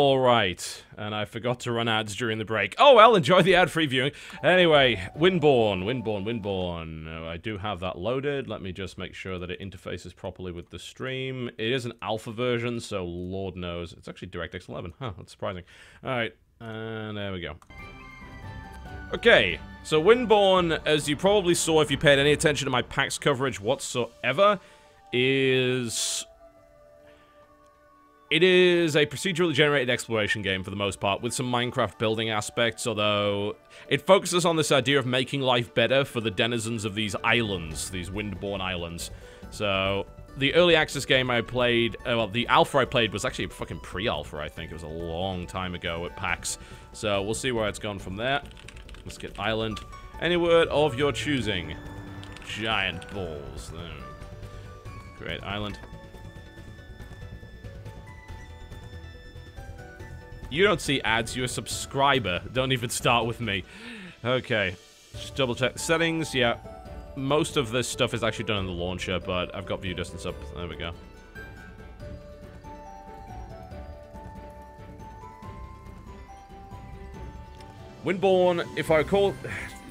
Alright, and I forgot to run ads during the break. Oh well, enjoy the ad-free viewing. Anyway, Windborne. I do have that loaded. Let me just make sure that it interfaces properly with the stream. It is an alpha version, so Lord knows. It's actually DirectX 11. Huh, that's surprising. Alright, and there we go. Okay, so Windborne, as you probably saw if you paid any attention to my PAX coverage whatsoever, is... It is a procedurally generated exploration game for the most part, with some Minecraft building aspects, although it focuses on this idea of making life better for the denizens of these islands, these Wind-borne islands. So, the early access game I played, well, the alpha I played was actually a fucking pre-alpha, I think. It was a long time ago at PAX. So, we'll see where it's gone from there. Let's get island. Any word of your choosing. Giant balls. Great island. You don't see ads, you're a subscriber. Don't even start with me. Okay. Just double check the settings. Yeah. Most of this stuff is actually done in the launcher, but I've got view distance up. There we go. Windborne, if I recall,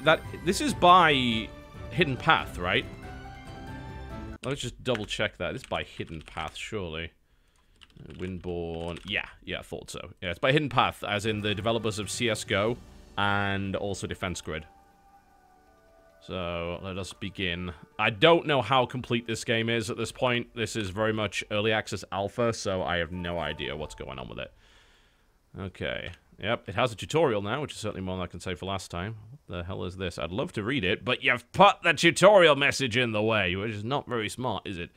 that this is by Hidden Path, right? Let's just double check that. This is by Hidden Path, surely. Windborne, yeah, I thought so. Yeah, it's by Hidden Path, as in the developers of CSGO and also Defense Grid. So, let us begin. I don't know how complete this game is at this point. This is very much early access alpha, so I have no idea what's going on with it. Okay. Yep, it has a tutorial now, which is certainly more than I can say for last time. What the hell is this? I'd love to read it, but you've put the tutorial message in the way, which is not very smart, is it?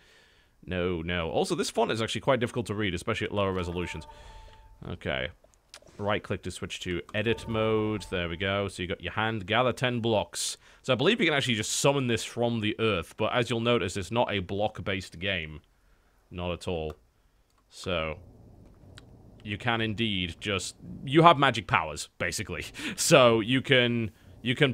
No. Also, this font is actually quite difficult to read, especially at lower resolutions. Okay. Right-click to switch to edit mode. There we go. So you got your hand. Gather 10 blocks. So I believe you can actually just summon this from the earth, but as you'll notice, it's not a block-based game. Not at all. So... you can indeed just... you have magic powers, basically. So you can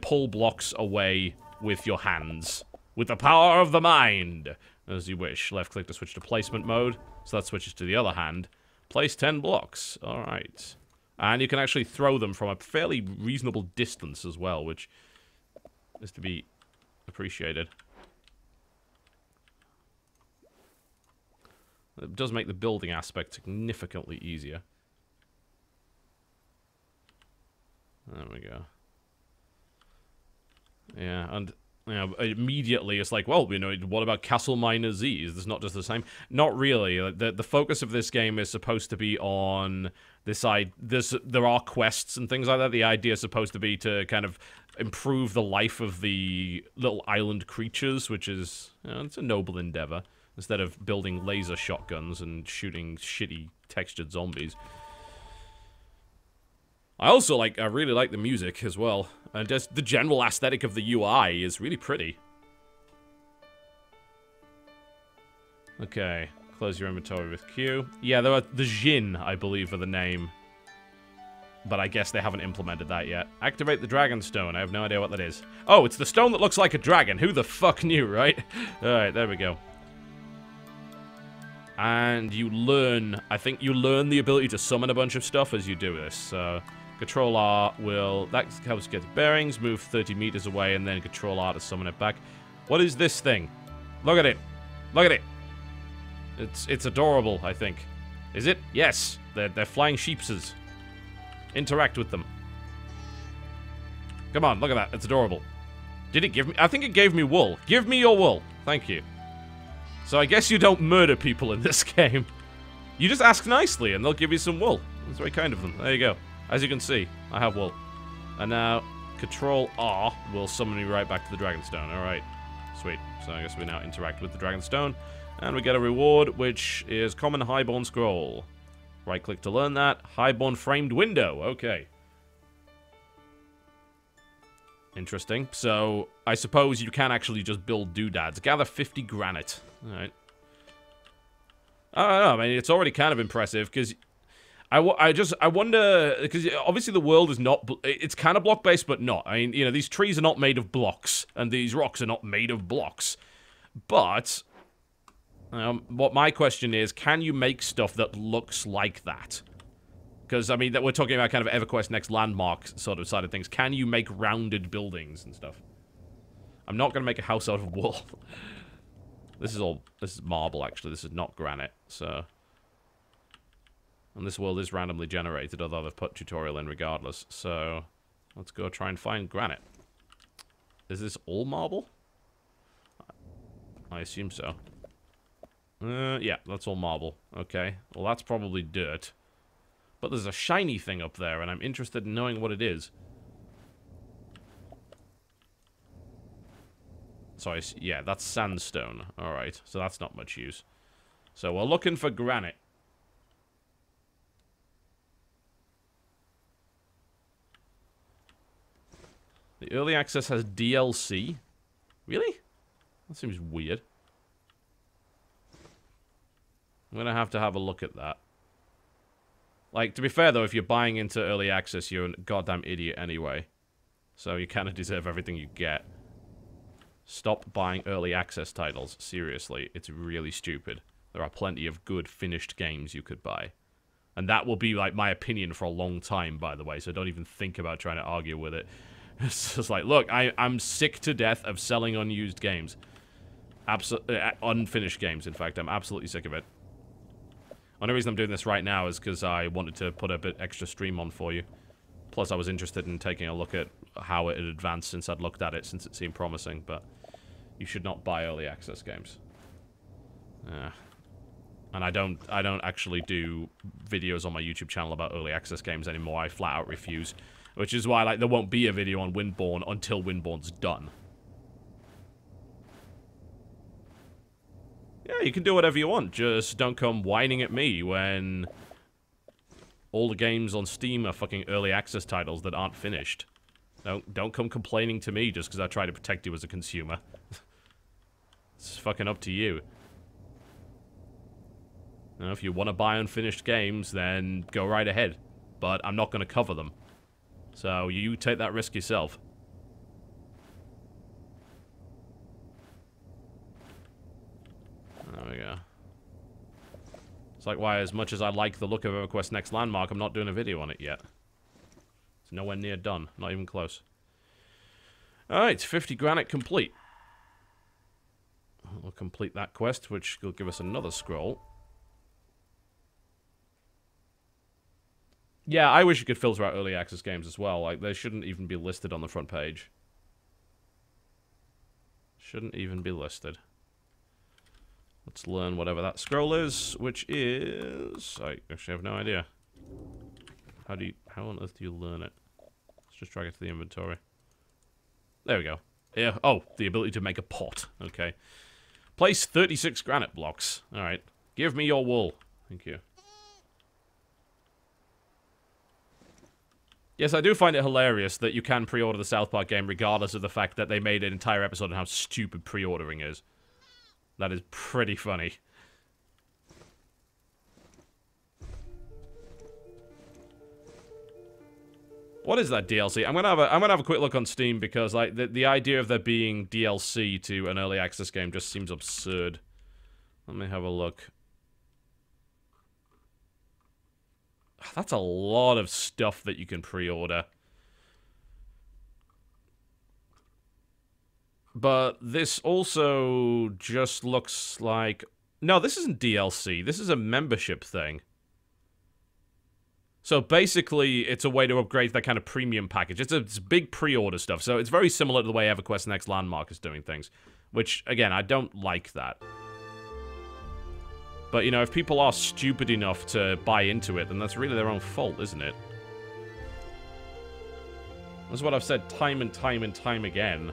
pull blocks away with your hands. With the power of the mind! As you wish. Left-click to switch to placement mode. So that switches to the other hand. Place 10 blocks. Alright. And you can actually throw them from a fairly reasonable distance as well, which is to be appreciated. It does make the building aspect significantly easier. There we go. Yeah, and... you know, immediately it's like, well, you know, what about Castle Miner Z? Is this not just the same? Not really. The focus of this game is supposed to be on this side. There are quests and things like that. The idea is supposed to be to kind of improve the life of the little island creatures, which is, you know, it's a noble endeavor. Instead of building laser shotguns and shooting shitty textured zombies. I really like the music as well. And just the general aesthetic of the UI is really pretty. Okay, close your inventory with Q. Yeah, there are the Jin, I believe, are the name. But I guess they haven't implemented that yet. Activate the Dragon Stone. I have no idea what that is. Oh, it's the stone that looks like a dragon. Who the fuck knew, right? Alright, there we go. And you learn, I think you learn the ability to summon a bunch of stuff as you do this. So, Control R will, that helps you get bearings, move 30 meters away, and then Control R to summon it back. What is this thing? Look at it. Look at it. It's adorable, I think. Is it? Yes. They're flying sheepses. Interact with them. Come on, look at that. It's adorable. Did it give me, I think it gave me wool. Give me your wool. Thank you. So I guess you don't murder people in this game. You just ask nicely and they'll give you some wool. That's very kind of them. There you go. As you can see, I have wool. And now, Control R will summon me right back to the Dragonstone. Alright. Sweet. So I guess we now interact with the Dragonstone. And we get a reward, which is Common Highborn Scroll. Right-click to learn that. Highborn Framed Window. Okay. Interesting. So, I suppose you can actually just build doodads. Gather 50 granite. Alright. I don't know. I mean, it's already kind of impressive, because... I wonder, because obviously the world is not, it's kind of block-based, but not. I mean, you know, these trees are not made of blocks, and these rocks are not made of blocks. But, what my question is, can you make stuff that looks like that? Because, I mean, that we're talking about kind of EverQuest Next Landmark sort of side of things. Can you make rounded buildings and stuff? I'm not going to make a house out of wool. This is marble, actually. This is not granite, so... And this world is randomly generated, although they've put tutorial in regardless. So, let's go try and find granite. Is this all marble? I assume so. Yeah, that's all marble. Okay. Well, that's probably dirt. But there's a shiny thing up there, and I'm interested in knowing what it is. Sorry, yeah, that's sandstone. Alright, so that's not much use. So we're looking for granite. The early access has DLC. Really? That seems weird. I'm gonna have to have a look at that. Like, to be fair though, if you're buying into early access, you're a goddamn idiot anyway. So you kind of deserve everything you get. Stop buying early access titles. Seriously, it's really stupid. There are plenty of good finished games you could buy. And that will be, like, my opinion for a long time, by the way, so don't even think about trying to argue with it. It's just like, look, I'm sick to death of selling unused games. Unfinished games, in fact. I'm absolutely sick of it. Only reason I'm doing this right now is because I wanted to put a bit extra stream on for you. Plus, I was interested in taking a look at how it had advanced since I'd looked at it, since it seemed promising, but you should not buy early access games. And I don't actually do videos on my YouTube channel about early access games anymore. I flat out refuse. Which is why, like, there won't be a video on Wind-borne until Wind-borne's done. Yeah, you can do whatever you want. Just don't come whining at me when all the games on Steam are fucking early access titles that aren't finished. Don't come complaining to me just because I try to protect you as a consumer. It's fucking up to you. Now, if you want to buy unfinished games, then go right ahead. But I'm not going to cover them. So you take that risk yourself. There we go. It's like why, as much as I like the look of EverQuest Next Landmark, I'm not doing a video on it yet. It's nowhere near done. Not even close. Alright, 50 granite complete. We'll complete that quest, which will give us another scroll. Yeah, I wish you could filter out early access games as well. Like, they shouldn't even be listed on the front page. Shouldn't even be listed. Let's learn whatever that scroll is, which is... I actually have no idea. How on earth do you learn it? Let's just drag it to the inventory. There we go. Yeah. Oh, the ability to make a pot. Okay. Place 36 granite blocks. Alright. Give me your wool. Thank you. Yes, I do find it hilarious that you can pre-order the South Park game regardless of the fact that they made an entire episode on how stupid pre-ordering is. That is pretty funny. What is that DLC? I'm gonna have a quick look on Steam because like the idea of there being DLC to an early access game just seems absurd. Let me have a look. That's a lot of stuff that you can pre-order. But this also just looks like... No, this isn't DLC. This is a membership thing. So basically, it's a way to upgrade that kind of premium package. It's big pre-order stuff. So it's very similar to the way EverQuest Next Landmark is doing things. Which, again, I don't like that. But, you know, if people are stupid enough to buy into it, then that's really their own fault, isn't it? That's what I've said time and time and time again.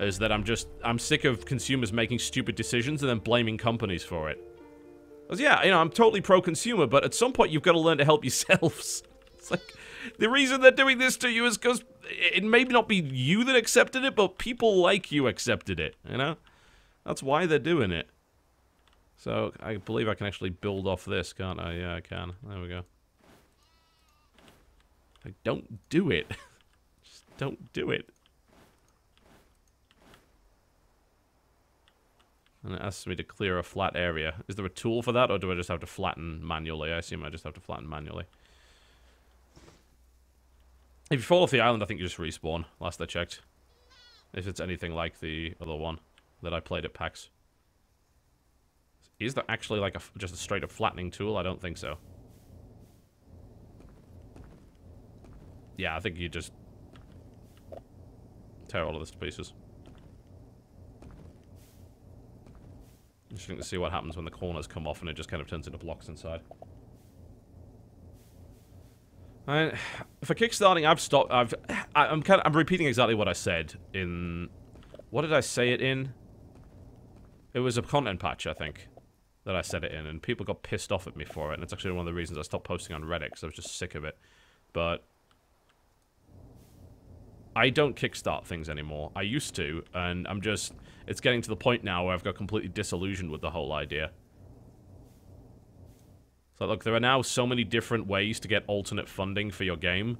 Is that I'm sick of consumers making stupid decisions and then blaming companies for it. Because, yeah, you know, I'm totally pro-consumer, but at some point you've got to learn to help yourselves. It's like, the reason they're doing this to you is because it may not be you that accepted it, but people like you accepted it, you know? That's why they're doing it. So, I believe I can actually build off this, can't I? Yeah, I can. There we go. Like, don't do it. Just don't do it. And it asks me to clear a flat area. Is there a tool for that, or do I just have to flatten manually? I assume I just have to flatten manually. If you fall off the island, I think you just respawn, last I checked. If it's anything like the other one that I played at PAX. Is there actually like just a straight up flattening tool? I don't think so. Yeah, I think you just tear all of this to pieces. Interesting to see what happens when the corners come off and it just kind of turns into blocks inside. For kickstarting, I've stopped. I'm repeating exactly what I said in. What did I say it in? It was a content patch, I think, that I said it in, and people got pissed off at me for it. And it's actually one of the reasons I stopped posting on Reddit, because I was just sick of it. But I don't kickstart things anymore. I used to, and I'm just. It's getting to the point now where I've got completely disillusioned with the whole idea. So look, there are now so many different ways to get alternate funding for your game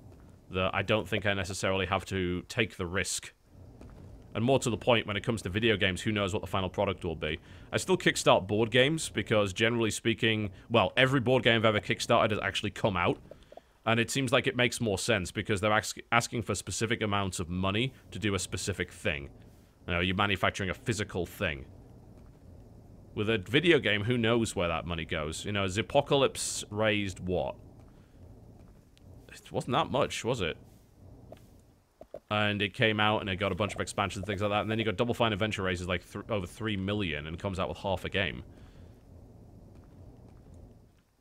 that I don't think I necessarily have to take the risk. And more to the point, when it comes to video games, who knows what the final product will be. I still kickstart board games because, generally speaking, well, every board game I've ever kickstarted has actually come out. And it seems like it makes more sense because they're asking for specific amounts of money to do a specific thing. You know, you're manufacturing a physical thing. With a video game, who knows where that money goes? You know, Zipocalypse raised what? It wasn't that much, was it? And it came out and it got a bunch of expansions and things like that. And then you got Double Fine Adventure raises like over 3 million and comes out with half a game.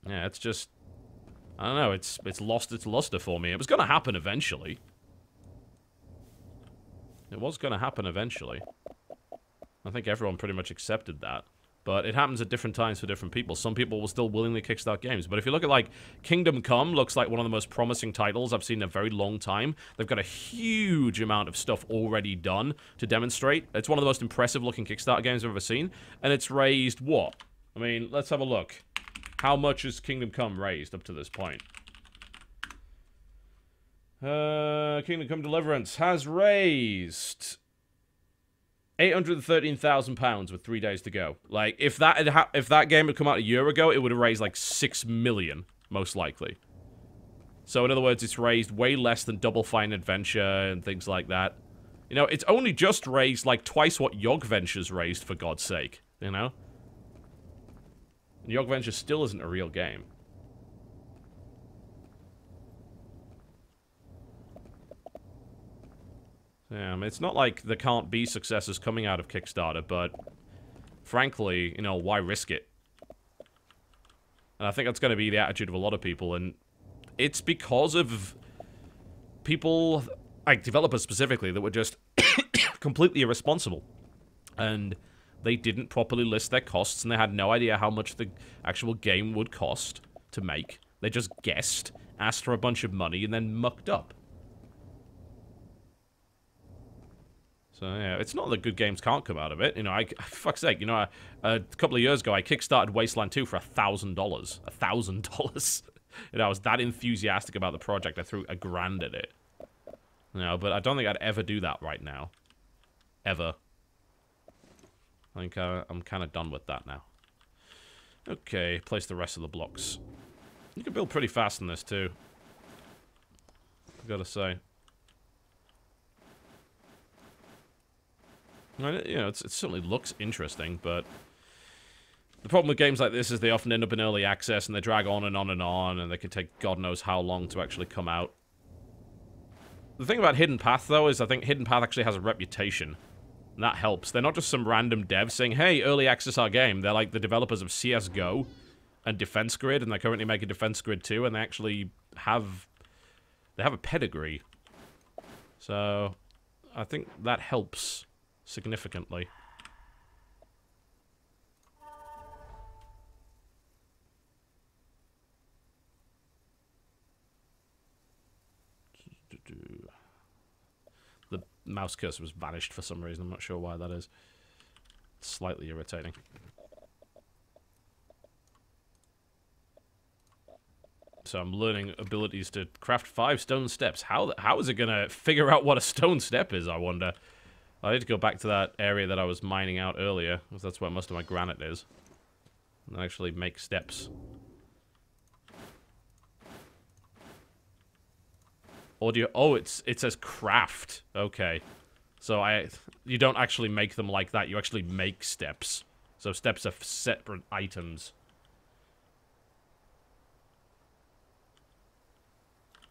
Yeah, it's just... I don't know, it's lost its luster for me. It was going to happen eventually. It was going to happen eventually. I think everyone pretty much accepted that. But it happens at different times for different people. Some people will still willingly kickstart games. But if you look at, like, Kingdom Come looks like one of the most promising titles I've seen in a very long time. They've got a huge amount of stuff already done to demonstrate. It's one of the most impressive-looking Kickstarter games I've ever seen. And it's raised what? I mean, let's have a look. How much has Kingdom Come raised up to this point? Kingdom Come Deliverance has raised... £813,000 with 3 days to go. Like, if that game had come out a year ago, it would have raised like 6 million, most likely. So in other words, it's raised way less than Double Fine Adventure and things like that. You know, it's only just raised like twice what Yog Venture's raised, for God's sake. You know? And Yog Venture still isn't a real game. Yeah, I mean, it's not like there can't be successes coming out of Kickstarter, but frankly, you know, why risk it? And I think that's going to be the attitude of a lot of people, and it's because of people, like developers specifically, that were just completely irresponsible. And they didn't properly list their costs, and they had no idea how much the actual game would cost to make. They just guessed, asked for a bunch of money, and then mucked up. So, yeah, it's not that good games can't come out of it. You know, fuck's sake, you know, a couple of years ago, I kickstarted Wasteland 2 for $1,000. $1,000. You know, I was that enthusiastic about the project, I threw $1,000 at it. You know, but I don't think I'd ever do that right now. Ever. I think I'm kind of done with that now. Okay, place the rest of the blocks. You can build pretty fast in this, too. I've got to say. You know, it certainly looks interesting, but the problem with games like this is they often end up in early access and they drag on and on and on, and they can take God knows how long to actually come out. The thing about Hidden Path, though, is I think Hidden Path actually has a reputation, and that helps. They're not just some random dev saying, hey, early access our game. They're like the developers of CSGO and Defense Grid, and they're currently making Defense Grid 2, and they actually have... They have a pedigree. So, I think that helps significantly. The mouse cursor was vanished for some reason. I'm not sure why that is. It's slightly irritating. So I'm learning abilities to craft 5 stone steps. How is it going to figure out what a stone step is, I wonder? I need to go back to that area that I was mining out earlier, because that's where most of my granite is. And actually make steps. Audio. Oh, it says craft. Okay. So you don't actually make them like that. You actually make steps. So steps are separate items.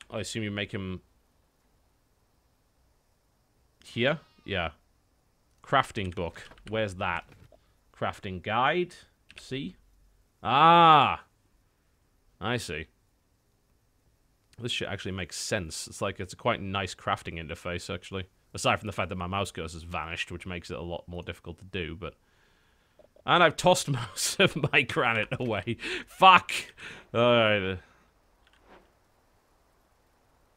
I assume you make them here? Yeah. Crafting book. Where's that? Crafting guide? See? Ah! I see. This shit actually makes sense. It's like, it's a quite nice crafting interface, actually. Aside from the fact that my mouse cursor has vanished, which makes it a lot more difficult to do, but... And I've tossed most of my granite away. Fuck! Alright.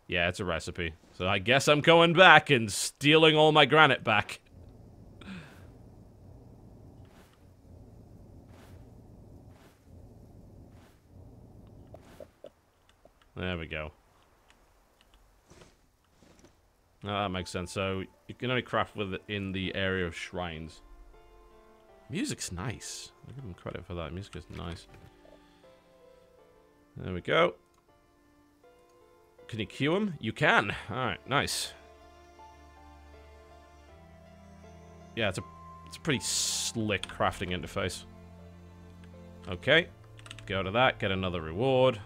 Yeah, it's a recipe. So I guess I'm going back and stealing all my granite back. There we go. Oh, that makes sense. So you can only craft with it in the area of shrines. Music's nice. I'll give them credit for that. Music is nice. There we go. Can you queue them? You can. Alright, nice. Yeah, it's a pretty slick crafting interface. Okay. Go to that, get another reward.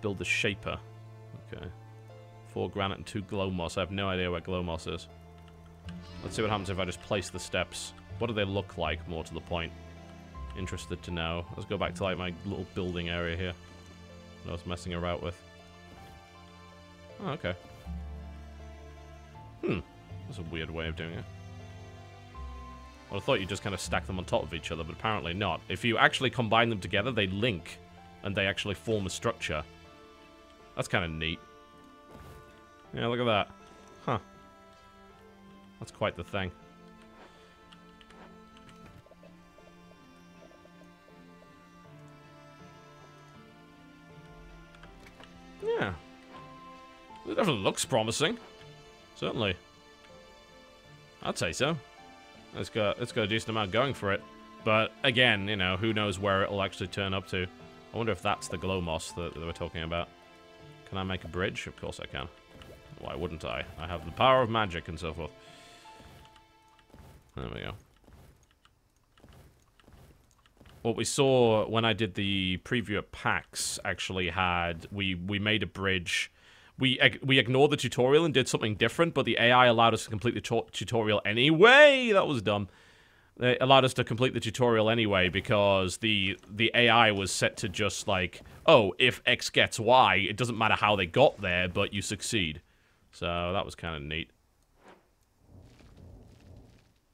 Build the shaper. Okay. 4 granite and 2 glow moss. I have no idea where glow moss is. Let's see what happens if I just place the steps. What do they look like, more to the point? Interested to know. Let's go back to like my little building area here that I was messing around with. Oh, okay. That's a weird way of doing it. Well, I thought you just kind of stack them on top of each other, but apparently not. If you actually combine them together, they link, and they actually form a structure. That's kind of neat. Yeah, look at that. Huh. That's quite the thing. Yeah. It definitely looks promising. Certainly. I'd say so. It's got a decent amount going for it. But, again, you know, who knows where it'll actually turn up to. I wonder if that's the glow moss that we're talking about. Can I make a bridge? Of course I can. Why wouldn't I? I have the power of magic and so forth. There we go. What we saw when I did the preview at PAX actually had... We made a bridge. We ignored the tutorial and did something different, but the AI allowed us to complete the tutorial anyway. That was dumb. They allowed us to complete the tutorial anyway because the AI was set to just like, oh, if X gets Y, it doesn't matter how they got there, but you succeed. So that was kind of neat.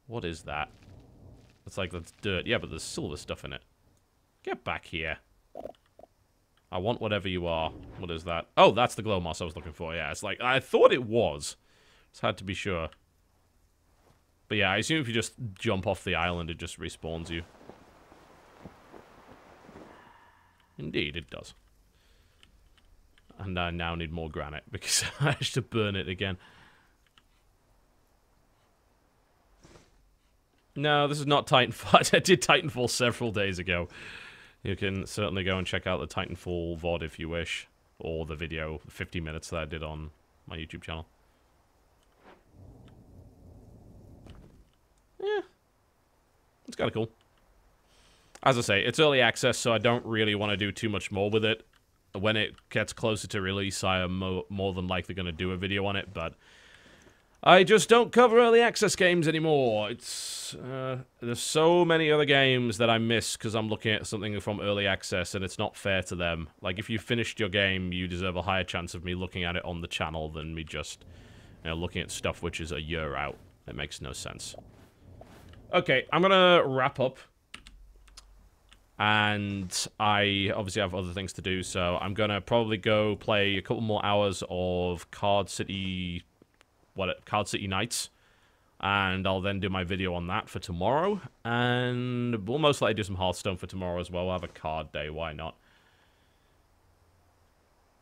What is that? It's like, that's dirt. Yeah, but there's silver stuff in it. Get back here. I want whatever you are. What is that? Oh, that's the glow moss I was looking for. Yeah, it's like, I thought it was. Just had to be sure. But yeah, I assume if you just jump off the island, it just respawns you. Indeed, it does. And I now need more granite, because I have to burn it again. No, this is not Titanfall. I did Titanfall several days ago. You can certainly go and check out the Titanfall VOD if you wish. Or the video, 50 minutes that I did on my YouTube channel. Yeah. It's kind of cool. As I say, it's early access, so I don't really want to do too much more with it. When it gets closer to release, I am more than likely going to do a video on it, but... I just don't cover early access games anymore. It's, there's so many other games that I miss because I'm looking at something from early access and it's not fair to them. Like, if you finished your game, you deserve a higher chance of me looking at it on the channel than me just, you know, looking at stuff which is a year out. It makes no sense. Okay, I'm gonna wrap up. And I obviously have other things to do, so I'm gonna probably go play a couple more hours of Card City Nights, and I'll then do my video on that for tomorrow, and we'll most likely do some Hearthstone for tomorrow as well. We'll have a card day, why not?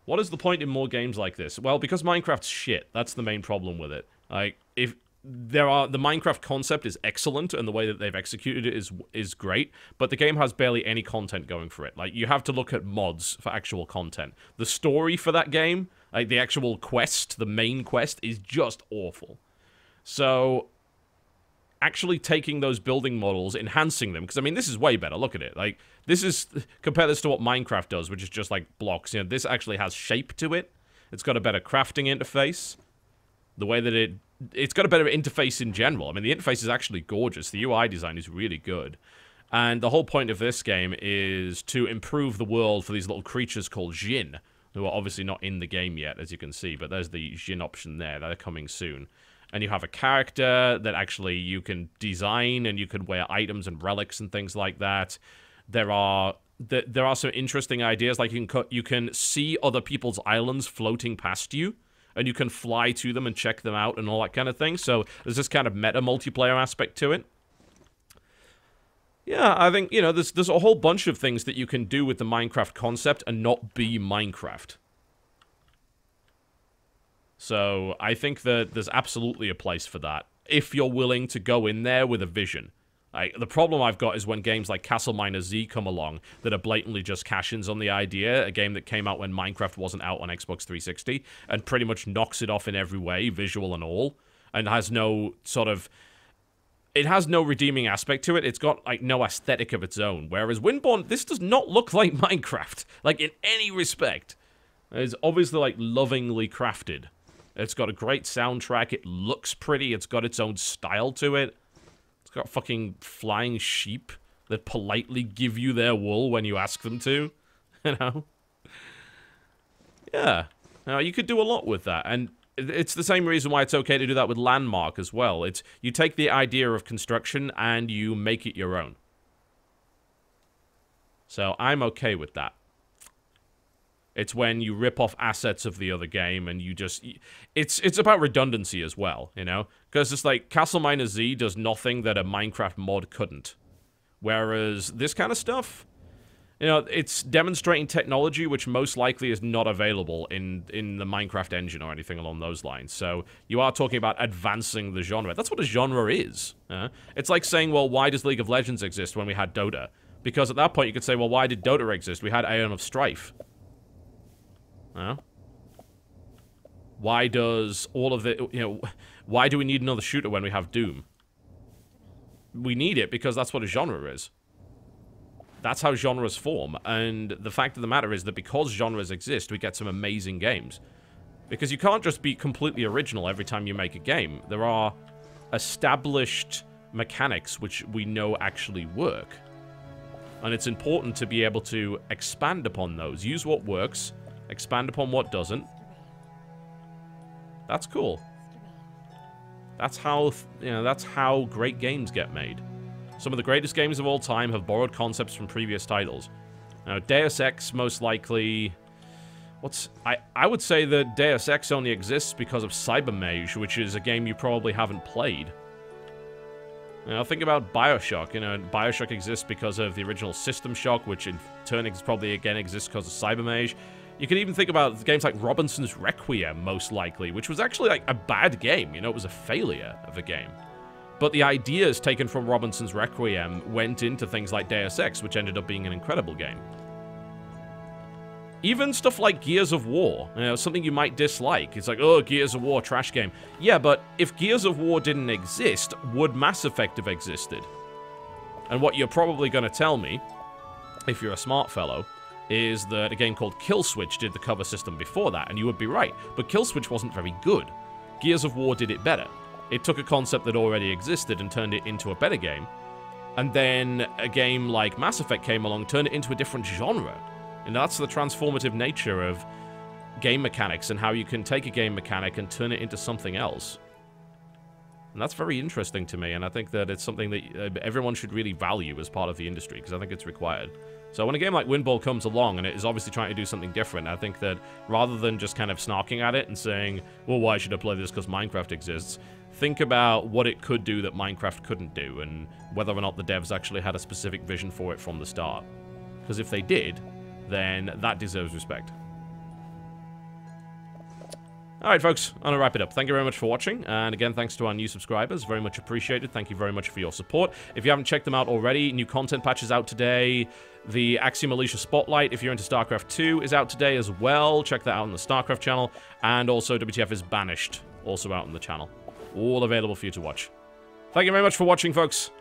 What is the point in more games like this? Well, because Minecraft's shit. That's the main problem with it. Like, if the Minecraft concept is excellent, and the way that they've executed it is great, but the game has barely any content going for it. Like, you have to look at mods for actual content. The story for that game, like the actual quest, the main quest, is just awful. So, actually taking those building models, enhancing them, because, I mean, this is way better. Look at it. Like, this is, compare this to what Minecraft does, which is just, like, blocks. You know, this actually has shape to it. It's got a better crafting interface. The way that it's got a better interface in general. I mean, the interface is actually gorgeous. The UI design is really good. And the whole point of this game is to improve the world for these little creatures called Jinn, who are obviously not in the game yet, as you can see, but there's the Jinn option there. They're coming soon. And you have a character that actually you can design, and you can wear items and relics and things like that. There are some interesting ideas, like you can see other people's islands floating past you, and you can fly to them and check them out and all that kind of thing. So there's this kind of meta multiplayer aspect to it. Yeah, I think, you know, there's a whole bunch of things that you can do with the Minecraft concept and not be Minecraft. So I think that there's absolutely a place for that, if you're willing to go in there with a vision. Like, the problem I've got is when games like Castle Miner Z come along that are blatantly just cash-ins on the idea, a game that came out when Minecraft wasn't out on Xbox 360, and pretty much knocks it off in every way, visual and all, and has no sort of... It has no redeeming aspect to it. It's got, like, no aesthetic of its own. Whereas Wind-borne, this does not look like Minecraft. Like, in any respect. It's obviously, like, lovingly crafted. It's got a great soundtrack. It looks pretty. It's got its own style to it. It's got fucking flying sheep that politely give you their wool when you ask them to. You know? Yeah. Now, you could do a lot with that. And it's the same reason why it's okay to do that with Landmark as well. It's, you take the idea of construction and you make it your own. So I'm okay with that. It's when you rip off assets of the other game and you just... It's about redundancy as well, you know? Because it's like, Castle Miner Z does nothing that a Minecraft mod couldn't. Whereas this kind of stuff, you know, it's demonstrating technology which most likely is not available in the Minecraft engine or anything along those lines. So you are talking about advancing the genre. That's what a genre is. It's like saying, well, why does League of Legends exist when we had Dota? Because at that point you could say, well, why did Dota exist? We had Aeon of Strife. Why does all of the, you know, why do we need another shooter when we have Doom? We need it because that's what a genre is. That's how genres form, and the fact of the matter is that because genres exist, we get some amazing games. Because you can't just be completely original every time you make a game. There are established mechanics which we know actually work. And it's important to be able to expand upon those. Use what works, expand upon what doesn't. That's cool. That's how, you know, that's how great games get made. Some of the greatest games of all time have borrowed concepts from previous titles. Now, Deus Ex most likely... I would say that Deus Ex only exists because of Cybermage, which is a game you probably haven't played. You know, think about Bioshock. You know, Bioshock exists because of the original System Shock, which in turn probably again exists because of Cybermage. You could even think about games like Robinson's Requiem, most likely, which was actually like a bad game. You know, it was a failure of a game. But the ideas taken from Robinson's Requiem went into things like Deus Ex, which ended up being an incredible game. Even stuff like Gears of War, you know, something you might dislike. It's like, oh, Gears of War, trash game. Yeah, but if Gears of War didn't exist, would Mass Effect have existed? And what you're probably going to tell me, if you're a smart fellow, is that a game called Killswitch did the cover system before that, and you would be right. But Killswitch wasn't very good. Gears of War did it better. It took a concept that already existed and turned it into a better game. And then a game like Mass Effect came along, turned it into a different genre. And that's the transformative nature of game mechanics and how you can take a game mechanic and turn it into something else. And that's very interesting to me, and I think that it's something that everyone should really value as part of the industry, because I think it's required. So when a game like Wind-borne comes along, and it is obviously trying to do something different, I think that rather than just kind of snarking at it and saying, well, why should I play this because Minecraft exists, think about what it could do that Minecraft couldn't do, and whether or not the devs actually had a specific vision for it from the start. Because if they did, then that deserves respect. Alright, folks, I'm gonna wrap it up. Thank you very much for watching, and again, thanks to our new subscribers. Very much appreciated. Thank you very much for your support. If you haven't checked them out already, new content patches out today. The Axiom Alicia Spotlight, if you're into StarCraft 2, is out today as well. Check that out on the StarCraft channel. And also, WTF is Banished, also out on the channel. All available for you to watch. Thank you very much for watching, folks.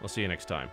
I'll see you next time.